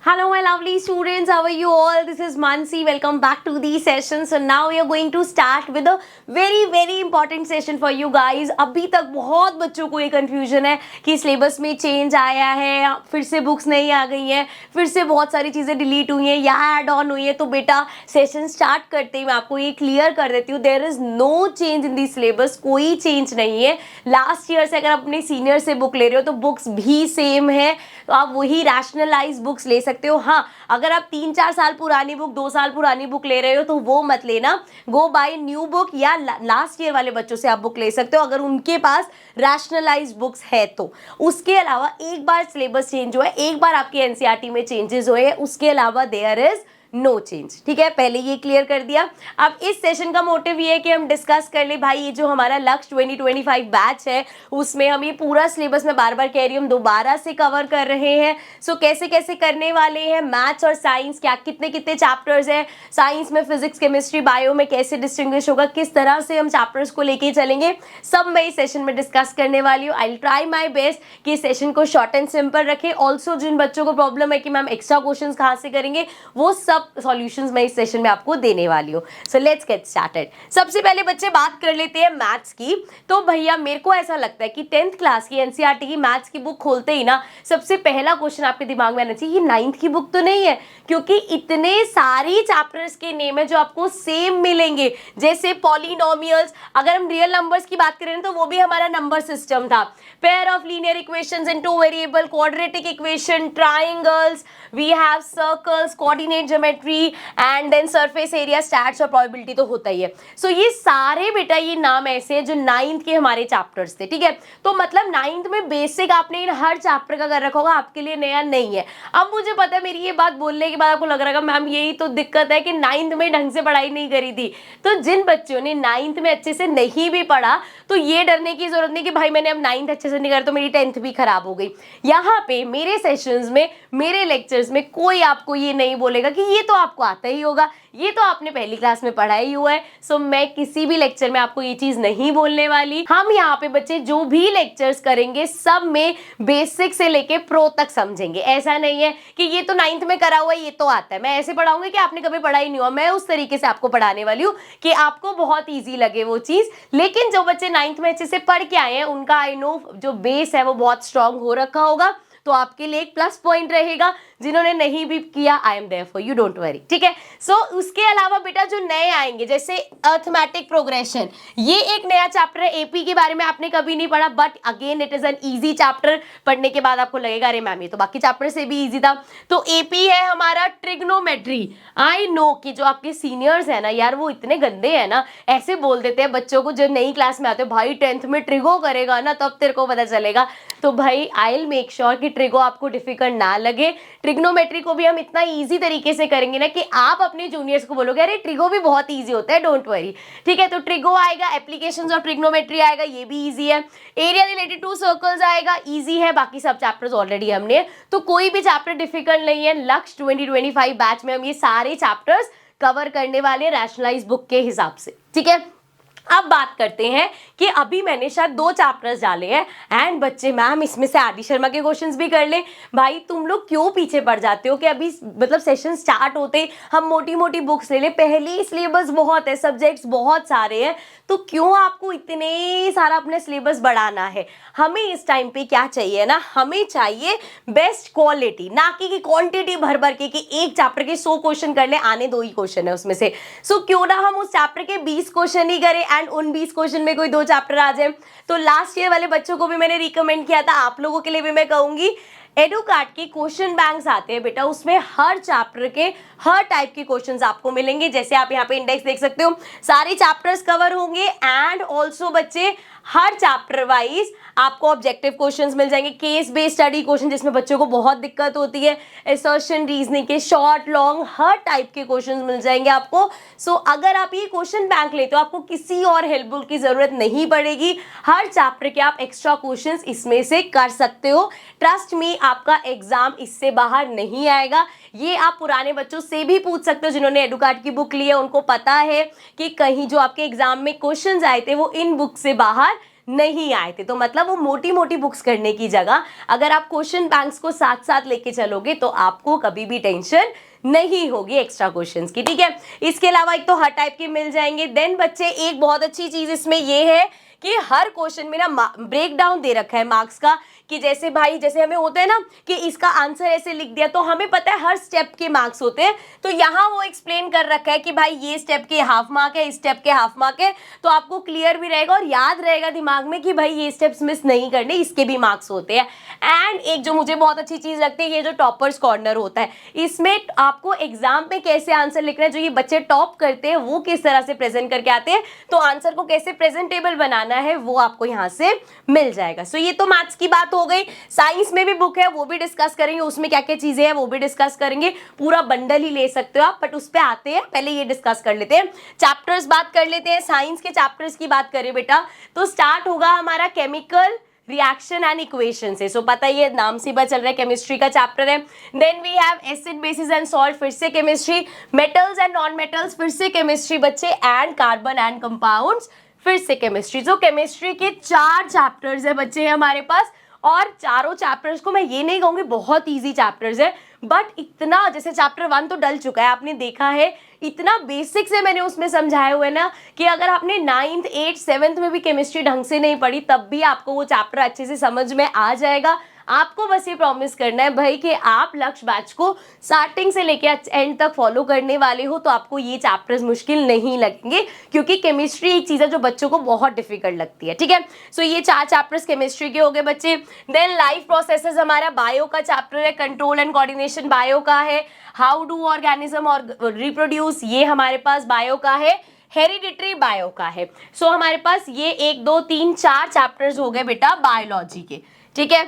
Hello, my lovely students. How are you all? This is Mansi. Welcome back to the session. So now we are going to start with a very important session for you guys. अभी तक बहुत बच्चों को ये confusion है कि syllabus में change आया है, फिर से बुक्स नहीं आ गई हैं, फिर से बहुत सारी चीज़ें डिलीट हुई हैं या ऐड ऑन हुई है. तो बेटा सेशन स्टार्ट करते ही मैं आपको ये क्लियर कर देती हूँ, there is no change in the syllabus. कोई चेंज नहीं है. लास्ट ईयर से अगर आप अपने सीनियर से बुक ले रहे हो तो बुक्स भी सेम है, तो आप वही रैशनलाइज बुक्स ले सकते हो. हाँ, अगर आप 3-4 साल पुरानी बुक, 2 साल पुरानी बुक ले रहे हो तो वो मत लेना. गो बाय न्यू बुक या लास्ट ईयर वाले बच्चों से आप बुक ले सकते हो अगर उनके पास रैशनलाइज बुक्स है तो. उसके अलावा एक बार सिलेबस चेंज हुआ है, एक बार आपके एनसीईआरटी में चेंजेस हुए हैं, उसके अलावा देयर इज नो चेंज. ठीक है, पहले ये क्लियर कर दिया. अब इस सेशन का मोटिव ये है कि हम डिस्कस कर ले भाई ये जो हमारा लक्ष्य 2025 बैच है उसमें हम ये पूरा सिलेबस में बार कह रही हूँ हम दोबारा से कवर कर रहे हैं. सो कैसे कैसे करने वाले हैं, मैथ्स और साइंस क्या कितने कितने चैप्टर्स हैं, साइंस में फिजिक्स केमिस्ट्री बायो में कैसे डिस्टिंग्विश होगा, किस तरह से हम चैप्टर्स को लेके चलेंगे, सब मैं इस सेशन में डिस्कस करने वाली हूँ. I will try my best कि इस सेशन को शॉर्ट एंड सिंपल रखें. ऑल्सो जिन बच्चों को प्रॉब्लम है कि मैम एक्स्ट्रा क्वेश्चन कहाँ से करेंगे, वो सब सॉल्यूशंस मैं इस सेशन में आपको देने वाली हूँ. So let's get started. सबसे पहले बच्चे बात कर लेते हैं मैथ्स की. तो भैया मेरे को ऐसा लगता है कि 10th क्लास की एनसीईआरटी की मैथ्स की बुक खोलते ही ना सबसे पहला क्वेश्चन आपके दिमाग में आना चाहिए ये 9th की बुक तो नहीं है, क्योंकि इतने सारी चैप्टर्स के नेम है जो आपको सेम मिलेंगे. जैसे पॉलिनोमियल्स, अगर हम रियल नंबर्स की बात करें तो वो भी हमारा नंबर सिस्टम था. Pair of linear equations in two variable, quadratic equation, triangles, we have circles, coordinate geometry and then surface area, stats और प्रोबेबिलिटी तो होता ही है. सो ये सारे बेटा ये नाम ऐसे हैं जो 9th के हमारे चैप्टर्स थे. ठीक है, तो मतलब 9th में बेसिक आपने इन हर चैप्टर का कर रखा होगा, आपके लिए नया नहीं है. अब मुझे पता है मेरी ये बात बोलने के बाद आपको लग रहा है मैम यही तो दिक्कत है कि 9th में ढंग से पढ़ाई नहीं करी थी. तो जिन बच्चों ने 9th में अच्छे से नहीं भी पढ़ा तो ये डरने की जरूरत नहीं कि भाई मैंने अब 9th अच्छे से नहीं करा तो मेरी 10th भी खराब हो गई. यहाँ पे मेरे सेशंस में, मेरे लेक्चर्स में कोई आपको ये नहीं बोलेगा कि ये तो आपको आता ही होगा, ये तो आपने पहली क्लास में पढ़ा ही हुआ है. सो मैं किसी भी लेक्चर में आपको ये चीज नहीं बोलने वाली. हम यहाँ पे बच्चे जो भी लेक्चर्स करेंगे सब में बेसिक से लेके प्रो तक समझेंगे. ऐसा नहीं है कि ये तो 9th में करा हुआ है ये तो आता है. मैं ऐसे पढ़ाऊंगी कि आपने कभी पढ़ा ही नहीं हुआ. मैं उस तरीके से आपको पढ़ाने वाली हूँ कि आपको बहुत ईजी लगे वो चीज. लेकिन जो बच्चे 9th में अच्छे से पढ़ के आए हैं उनका आई नो जो बेस है वो बहुत स्ट्रांग हो रखा होगा, तो आपके लिए एक प्लस पॉइंट रहेगा. जिन्होंने नहीं भी किया I am there for you, don't worry. ठीक है, सो उसके अलावा बेटा जो नए आएंगे जैसे अर्थमेटिक प्रोग्रेशन, ये एक नया चैप्टर है. एपी के बारे में आपने कभी नहीं पढ़ा but again it is an easy chapter. पढ़ने के बाद आपको लगेगा अरे मैम ये तो बाकी चैप्टर से भी इजी था. तो एपी है हमारा ट्रिग्नोमेट्री. आई नो कि जो आपके सीनियर्स है ना यार वो इतने गंदे हैं ना, ऐसे बोल देते हैं बच्चों को जो नई क्लास में आते हैं भाई 10th में ट्रिगो करेगा ना तब तेरे को पता चलेगा. तो भाई आई विल मेक श्योर कि ट्रिगो आपको डिफिकल्ट ना लगे. ट्रिग्नोमेट्री को भी हम इतना इजी तरीके से करेंगे ना कि आप अपने जूनियर्स को बोलोगे अरे ट्रिगो भी बहुत इजी होता है, डोंट वरी. ठीक है, तो ट्रिगो आएगा, एप्लीकेशंस ऑफ ट्रिग्नोमेट्री आएगा, ये भी इजी है. एरिया रिलेटेड टू सर्कल्स आएगा, इजी है. बाकी सब चैप्टर्स ऑलरेडी हमने, तो कोई भी चैप्टर डिफिकल्ट नहीं है. लक्ष्य 2025 बैच में हम ये सारे चैप्टर्स कवर करने वाले रैशनलाइज बुक के हिसाब से. ठीक है, अब बात करते हैं कि अभी मैंने शायद 2 चैप्टर्स डाले हैं एंड बच्चे मैम इसमें से आदि शर्मा के क्वेश्चंस भी कर ले. भाई तुम लोग क्यों पीछे पड़ जाते हो कि अभी मतलब सेशन स्टार्ट होते हम मोटी मोटी बुक्स ले ले. पहले सिलेबस बहुत है, सब्जेक्ट्स बहुत सारे हैं, तो क्यों आपको इतने सारा अपने सिलेबस बढ़ाना है. हमें इस टाइम पे क्या चाहिए ना, हमें चाहिए बेस्ट क्वालिटी, ना कि क्वांटिटी भर भर के कि एक चैप्टर के 100 क्वेश्चन कर ले, आने 2 ही क्वेश्चन है उसमें से. सो क्यों ना हम उस चैप्टर के 20 क्वेश्चन ही करें एंड उन 20 क्वेश्चन में कोई 2 चैप्टर आ जाए. तो लास्ट ईयर वाले बच्चों को भी मैंने रिकमेंड किया था, आप लोगों के लिए भी मैं कहूंगी एडुकार्ट के क्वेश्चन बैंक्स आते हैं बेटा, उसमें हर चैप्टर के हर टाइप के क्वेश्चंस आपको मिलेंगे. जैसे आप यहाँ पे इंडेक्स देख सकते हो, सारे चैप्टर्स कवर होंगे एंड ऑल्सो बच्चे हर चैप्टर वाइज आपको ऑब्जेक्टिव क्वेश्चंस मिल जाएंगे, केस बेस्ड स्टडी क्वेश्चन जिसमें बच्चों को बहुत दिक्कत होती है, असर्शन रीजनिंग के शॉर्ट लॉन्ग हर टाइप के क्वेश्चंस मिल जाएंगे आपको. सो अगर आप ये क्वेश्चन बैंक लेते हो आपको किसी और हेल्प बुक की जरूरत नहीं पड़ेगी. हर चैप्टर के आप एक्स्ट्रा क्वेश्चंस इसमें से कर सकते हो. ट्रस्ट मी आपका एग्जाम इससे बाहर नहीं आएगा. ये आप पुराने बच्चों से भी पूछ सकते हो जिन्होंने एडुकार्ट की बुक ली है, उनको पता है कि कहीं जो आपके एग्जाम में क्वेश्चंस आए थे वो इन बुक से बाहर नहीं आए थे। तो मतलब वो मोटी मोटी बुक्स करने की जगह अगर आप क्वेश्चन बैंक्स को साथ साथ लेके चलोगे तो आपको कभी भी टेंशन नहीं होगी एक्स्ट्रा क्वेश्चंस की, ठीक है। इसके अलावा एक तो हर टाइप के मिल जाएंगे। देन बच्चे एक बहुत अच्छी चीज इसमें ये है कि हर क्वेश्चन में ना ब्रेक डाउन दे रखा है मार्क्स का, कि जैसे भाई जैसे हमें होता है ना कि इसका आंसर ऐसे लिख दिया तो हमें पता है हर स्टेप के मार्क्स होते हैं, तो यहाँ वो एक्सप्लेन कर रखा है कि भाई ये स्टेप के हाफ मार्क है, इस स्टेप के हाफ मार्क है, तो आपको क्लियर भी रहेगा और याद रहेगा दिमाग में कि भाई ये स्टेप्स मिस नहीं करने, इसके भी मार्क्स होते हैं। एंड एक जो मुझे बहुत अच्छी चीज लगती है, ये जो टॉपर्स कॉर्नर होता है, इसमें आपको एग्जाम में कैसे आंसर लिखना है, जो ये बच्चे टॉप करते हैं वो किस तरह से प्रेजेंट करके आते हैं, तो आंसर को कैसे प्रेजेंटेबल बनाना है वो आपको यहाँ से मिल जाएगा। सो ये तो मैथ्स की बात हो गई। साइंस में भी बुक है, वो भी डिस्कस करेंगे, उसमें क्या क्या चीजें हैं वो भी डिस्कस करेंगे। पूरा बंडल ही ले सकते हो आप, बट उस पे आते हैं, पहले ये डिस्कस कर लेते हैं। चैप्टर्स बात कर लेते हैं। साइंस के चैप्टर्स की बात करें बेटा तो स्टार्ट होगा हमारा केमिकल रिएक्शन एंड इक्वेशन से। सो पता ही है, नाम से पता चल रहा है केमिस्ट्री का चैप्टर है। Then we have acid basis and salt, फिर से chemistry. Metals and non metals, फिर से केमिस्ट्री बच्चे। एंड कार्बन एंड कंपाउंड्स, फिर से केमिस्ट्री। जो केमिस्ट्री के 4 चैप्टर्स है बच्चे हमारे पास, और चारों चैप्टर्स को मैं ये नहीं कहूंगी बहुत इजी चैप्टर्स है, बट इतना जैसे चैप्टर 1 तो डल चुका है, आपने देखा है इतना बेसिक से मैंने उसमें समझाए हुए ना कि अगर आपने 9th 8th 7th में भी केमिस्ट्री ढंग से नहीं पढ़ी तब भी आपको वो चैप्टर अच्छे से समझ में आ जाएगा। आपको बस ये प्रॉमिस करना है भाई कि आप लक्ष्य बैच को स्टार्टिंग से लेके एंड तक फॉलो करने वाले हो तो आपको ये चैप्टर्स मुश्किल नहीं लगेंगे, क्योंकि केमिस्ट्री एक चीज़ है जो बच्चों को बहुत डिफिकल्ट लगती है, ठीक है। सो ये 4 चैप्टर्स केमिस्ट्री के हो गए बच्चे। देन लाइफ प्रोसेसेस हमारा बायो का चैप्टर है, कंट्रोल एंड कोऑर्डिनेशन बायो का है। हाउ डू ऑर्गेनिज्म और रिप्रोड्यूस, ये हमारे पास बायो का है। हेरिडिटरी बायो का है। सो हमारे पास ये 1 2 3 4 चैप्टर्स हो गए बेटा बायोलॉजी के, ठीक है।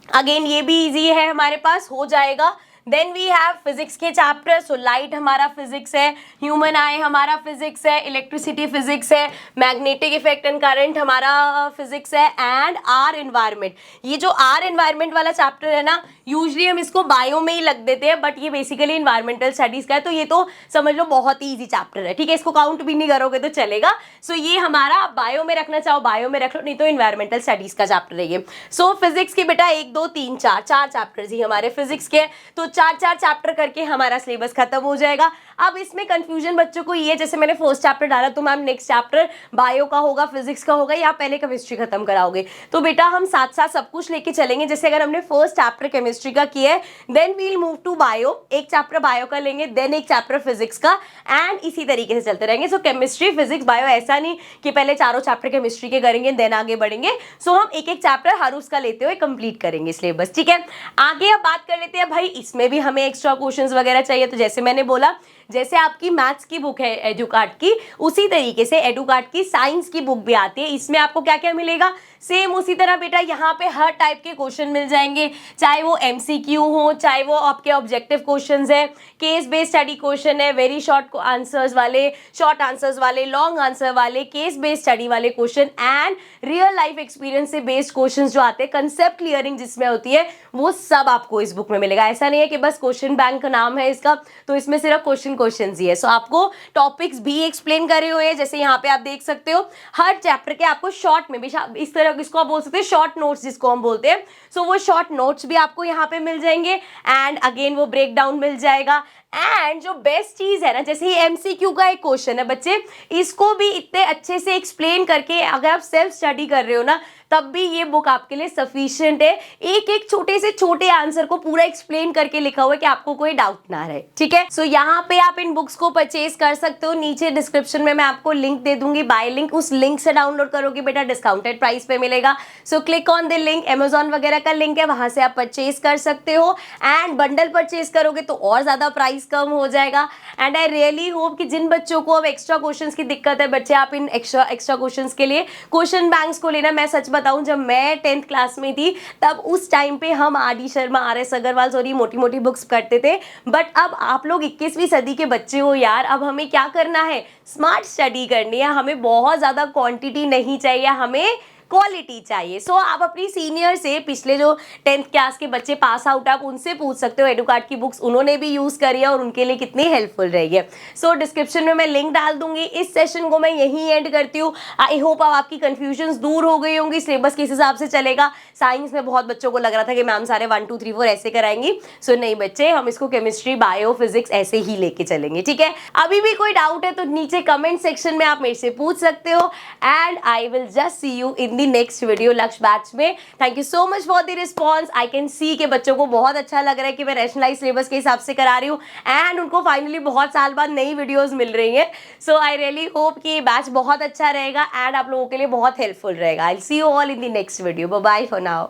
अगेन ये भी इजी है, हमारे पास हो जाएगा। देन वी हैव फिजिक्स के चैप्टर। सो लाइट हमारा फिजिक्स है, ह्यूमन आई हमारा फिजिक्स है, इलेक्ट्रिसिटी फिजिक्स है, मैग्नेटिक इफेक्ट एंड करंट हमारा फिजिक्स है, एंड आर एनवायरमेंट। ये जो आर एनवायरमेंट वाला चैप्टर है ना, यूजली हम इसको बायो में ही लग देते हैं, बट ये बेसिकली इन्वायरमेंटल स्टडीज का है, तो ये तो समझ लो बहुत ही ईजी चैप्टर है, ठीक है। इसको काउंट भी नहीं करोगे तो चलेगा। सो ये हमारा बायो में रखना चाहो बायो में रख लो, नहीं तो इन्वायरमेंटल स्टडीज का चैप्टर है ये। सो फिजिक्स के बेटा 1 2 3 4 चैप्टर्स ही हमारे फिजिक्स के, तो 4 चैप्टर करके हमारा सिलेबस खत्म हो जाएगा। अब इसमें कंफ्यूजन बच्चों को ये, जैसे मैंने फर्स्ट चैप्टर डाला तो मैम नेक्स्ट चैप्टर बायो का होगा, फिजिक्स का होगा, या पहले केमिस्ट्री खत्म कराओगे, तो बेटा हम साथ साथ सब कुछ लेके चलेंगे। जैसे अगर हमने फर्स्ट चैप्टर केमिस्ट्री का किया है, then we'll move to bio, एक चैप्टर बायो का लेंगे, देन एक चैप्टर फिजिक्स का, एंड इसी तरीके से चलते रहेंगे। सो केमिस्ट्री फिजिक्स बायो, ऐसा नहीं कि पहले चारों चैप्टर केमिस्ट्री के करेंगे देन आगे बढ़ेंगे। सो हम एक एक चैप्टर हर उसका लेते हुए कंप्लीट करेंगे सिलेबस, ठीक है। आगे अब बात कर लेते हैं भाई, इसमें भी हमें एक्स्ट्रा क्वेश्चंस वगैरह चाहिए, तो जैसे मैंने बोला जैसे आपकी मैथ्स की बुक है एडुकार्ट की, उसी तरीके से एडुकार्ट की साइंस की बुक भी आती है। इसमें आपको क्या क्या मिलेगा, सेम उसी तरह बेटा यहाँ पे हर टाइप के क्वेश्चन मिल जाएंगे, चाहे वो एमसीक्यू हो, चाहे वो आपके ऑब्जेक्टिव क्वेश्चंस है, केस बेस्ड स्टडी क्वेश्चन है, वेरी शॉर्ट आंसर्स वाले, शॉर्ट आंसर्स वाले, लॉन्ग आंसर वाले, केस बेस्ड स्टडी वाले question, and real life experience से बेस्ड क्वेश्चन जो आते हैं, कंसेप्ट क्लियरिंग जिसमें होती है, वो सब आपको इस बुक में मिलेगा। ऐसा नहीं है कि बस क्वेश्चन बैंक का नाम है इसका तो इसमें सिर्फ क्वेश्चन ही है। सो आपको टॉपिक्स भी एक्सप्लेन करे हुए हैं, जैसे यहाँ पे आप देख सकते हो हर चैप्टर के आपको शॉर्ट में भी, इस तरह इसको आप बोल सकते हैं शॉर्ट नोट्स जिसको हम बोलते हैं। सो वो शॉर्ट नोट्स भी आपको यहाँ पे मिल जाएंगे, एंड अगेन वो ब्रेक डाउन मिल जाएगा। एंड जो बेस्ट चीज है ना, जैसे ये एमसीक्यू का एक क्वेश्चन है बच्चे, इसको भी इतने अच्छे से एक्सप्लेन करके अगर आप सेल्फ स्टडी कर रहे हो ना, तब भी ये बुक आपके लिए सफिशिएंट है। एक एक छोटे से छोटे आंसर को पूरा एक्सप्लेन करके लिखा हुआ है कि आपको कोई डाउट ना रहे, ठीक है। सो यहाँ पे आप इन बुक्स को परचेज कर सकते हो, नीचे डिस्क्रिप्शन में मैं आपको लिंक दे दूंगी, बाय लिंक, उस लिंक से डाउनलोड करोगे बेटा डिस्काउंटेड प्राइस पे मिलेगा। So click on the link, Amazon वगैरह का लिंक है, वहां से आप परचेज कर सकते हो, एंड बंडल परचेज करोगे तो और ज्यादा प्राइस कम हो जाएगा। एंड आई रियली होप कि जिन बच्चों को अब एक्स्ट्रा क्वेश्चंस की दिक्कत है बच्चे, आप इन एक्स्ट्रा क्वेश्चंस के लिए क्वेश्चन बैंक्स को लेना। मैं सच बताऊं, जब मैं 10th क्लास में थी तब उस टाइम पे हम R D. Sharma, R S. Agarwal sorry मोटी मोटी बुक्स करते थे, बट अब आप लोग 21वीं सदी के बच्चे हो यार, अब हमें क्या करना है, स्मार्ट स्टडी करनी है, हमें बहुत ज्यादा क्वांटिटी नहीं चाहिए, हमें क्वालिटी चाहिए। सो आप अपनी सीनियर से, पिछले जो 10th क्लास के बच्चे पास आउट आप उनसे पूछ सकते हो एडुकार्ड की बुक्स उन्होंने भी यूज करी है और उनके लिए कितनी हेल्पफुल रही है। सो डिस्क्रिप्शन में मैं लिंक डाल दूंगी। इस सेशन को मैं यहीं एंड करती हूँ। आई होप अब आपकी कंफ्यूजन दूर हो गई होंगी, सिलेबस किस हिसाब से चलेगा। साइंस में बहुत बच्चों को लग रहा था कि मैम सारे 1 2 3 4 ऐसे कराएंगी। सो नहीं बच्चे, हम इसको केमिस्ट्री, बायो, फिजिक्स ऐसे ही लेके चलेंगे, ठीक है। अभी भी कोई डाउट है तो नीचे कमेंट सेक्शन में आप मेरे से पूछ सकते हो and I will just see you in the next video लक्ष्य बैच में। Thank you so much for the response. I can see के बच्चों को बहुत अच्छा लग रहा है कि मैं रैशनलाइज सिलेबस के हिसाब से करा रही हूँ एंड उनको फाइनली बहुत साल बाद नई वीडियोस मिल रही हैं। सो आई रियली होप कि ये बैच बहुत अच्छा रहेगा एंड आप लोगों के लिए बहुत हेल्पफुल रहेगा। I will see you all in the next video. Bye bye for now.